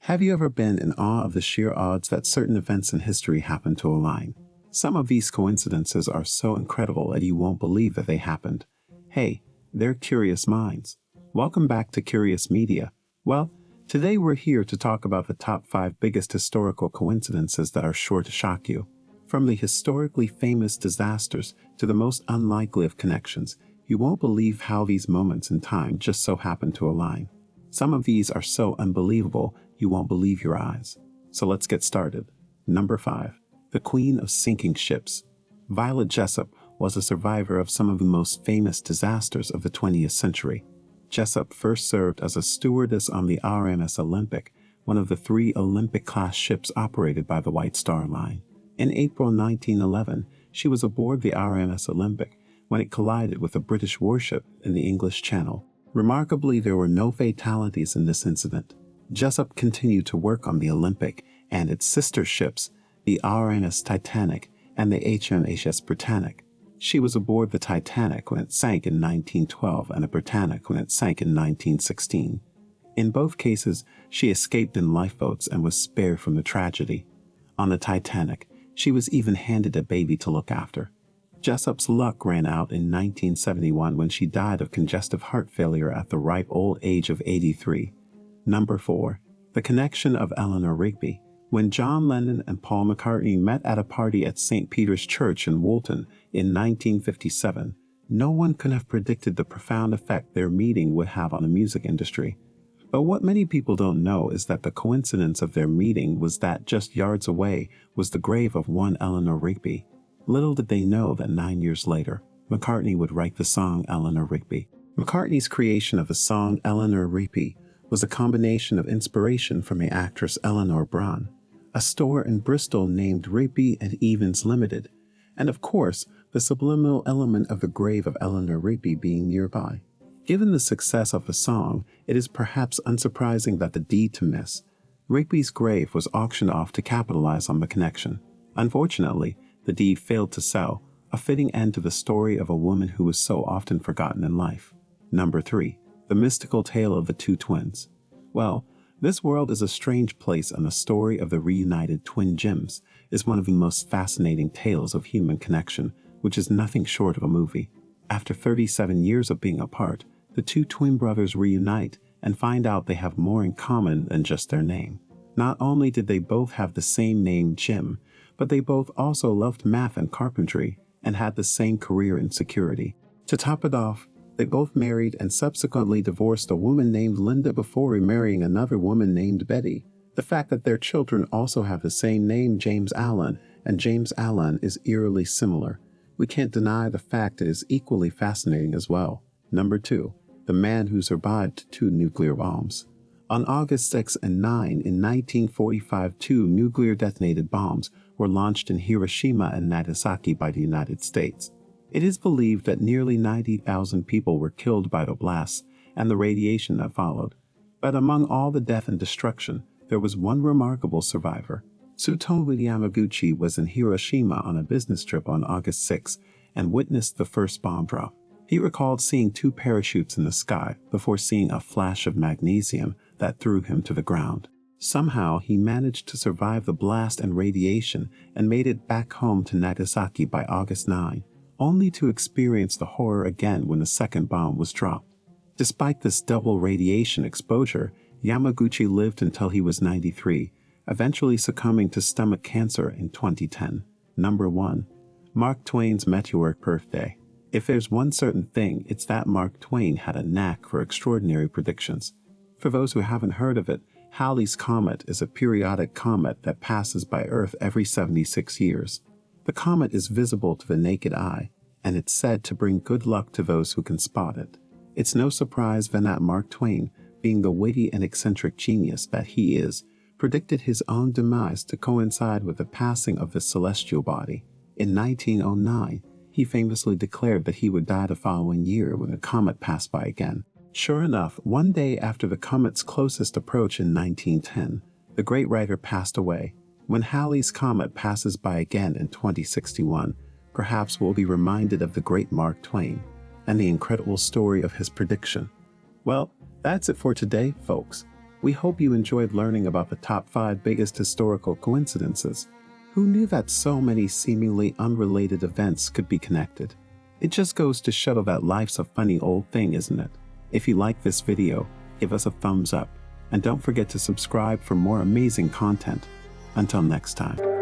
Have you ever been in awe of the sheer odds that certain events in history happen to align? Some of these coincidences are so incredible that you won't believe that they happened. Hey, they're curious minds. Welcome back to Curious Media. Well, today we're here to talk about the top 5 biggest historical coincidences that are sure to shock you. From the historically famous disasters to the most unlikely of connections, you won't believe how these moments in time just so happen to align. Some of these are so unbelievable, you won't believe your eyes. So let's get started. Number 5. The Queen of Sinking Ships. Violet Jessop was a survivor of some of the most famous disasters of the 20th century. Jessop first served as a stewardess on the RMS Olympic, one of the 3 Olympic-class ships operated by the White Star Line. In April 1911, she was aboard the RMS Olympic when it collided with a British warship in the English Channel. Remarkably, there were no fatalities in this incident. Jessop continued to work on the Olympic and its sister ships, the RMS Titanic and the HMHS Britannic. She was aboard the Titanic when it sank in 1912 and the Britannic when it sank in 1916. In both cases, she escaped in lifeboats and was spared from the tragedy. On the Titanic, she was even handed a baby to look after. Jessop's luck ran out in 1971 when she died of congestive heart failure at the ripe old age of 83. Number 4. The connection of Eleanor Rigby. When John Lennon and Paul McCartney met at a party at St. Peter's Church in Woolton in 1957, no one could have predicted the profound effect their meeting would have on the music industry. But what many people don't know is that the coincidence of their meeting was that just yards away was the grave of one Eleanor Rigby. Little did they know that 9 years later, McCartney would write the song Eleanor Rigby. McCartney's creation of the song Eleanor Rigby was a combination of inspiration from the actress Eleanor Bron, a store in Bristol named Rigby and Evans Limited, and of course, the subliminal element of the grave of Eleanor Rigby being nearby. Given the success of the song, it is perhaps unsurprising that the deed to miss, Rigby's grave, was auctioned off to capitalize on the connection. Unfortunately, the deed failed to sell, a fitting end to the story of a woman who was so often forgotten in life. Number 3. The mystical tale of the 2 twins. Well, this world is a strange place, and the story of the reunited twin gems is one of the most fascinating tales of human connection, which is nothing short of a movie. After 37 years of being apart, the 2 twin brothers reunite and find out they have more in common than just their name. Not only did they both have the same name, Jim, but they both also loved math and carpentry and had the same career in security. To top it off, they both married and subsequently divorced a woman named Linda before remarrying another woman named Betty. The fact that their children also have the same name, James Allen, and James Allen is eerily similar. We can't deny the fact it is equally fascinating as well. Number 2. The man who survived 2 nuclear bombs. On August 6 and 9 in 1945, 2 nuclear detonated bombs were launched in Hiroshima and Nagasaki by the United States. It is believed that nearly 90,000 people were killed by the blasts and the radiation that followed. But among all the death and destruction, there was one remarkable survivor. Tsutomu Yamaguchi was in Hiroshima on a business trip on August 6 and witnessed the first bomb drop. He recalled seeing 2 parachutes in the sky before seeing a flash of magnesium that threw him to the ground. Somehow, he managed to survive the blast and radiation and made it back home to Nagasaki by August 9, only to experience the horror again when the second bomb was dropped. Despite this double radiation exposure, Yamaguchi lived until he was 93, eventually succumbing to stomach cancer in 2010. Number 1. Mark Twain's meteoric birthday. If there's one certain thing, it's that Mark Twain had a knack for extraordinary predictions. For those who haven't heard of it, Halley's Comet is a periodic comet that passes by Earth every 76 years. The comet is visible to the naked eye, and it's said to bring good luck to those who can spot it. It's no surprise then that Mark Twain, being the witty and eccentric genius that he is, predicted his own demise to coincide with the passing of this celestial body. In 1909, he famously declared that he would die the following year when the comet passed by again. Sure enough, one day after the comet's closest approach in 1910, the great writer passed away. When Halley's Comet passes by again in 2061, perhaps we'll be reminded of the great Mark Twain and the incredible story of his prediction. Well, that's it for today, folks. We hope you enjoyed learning about the top 5 biggest historical coincidences. Who knew that so many seemingly unrelated events could be connected? It just goes to show that life's a funny old thing, isn't it? If you like this video, give us a thumbs up, and don't forget to subscribe for more amazing content. Until next time.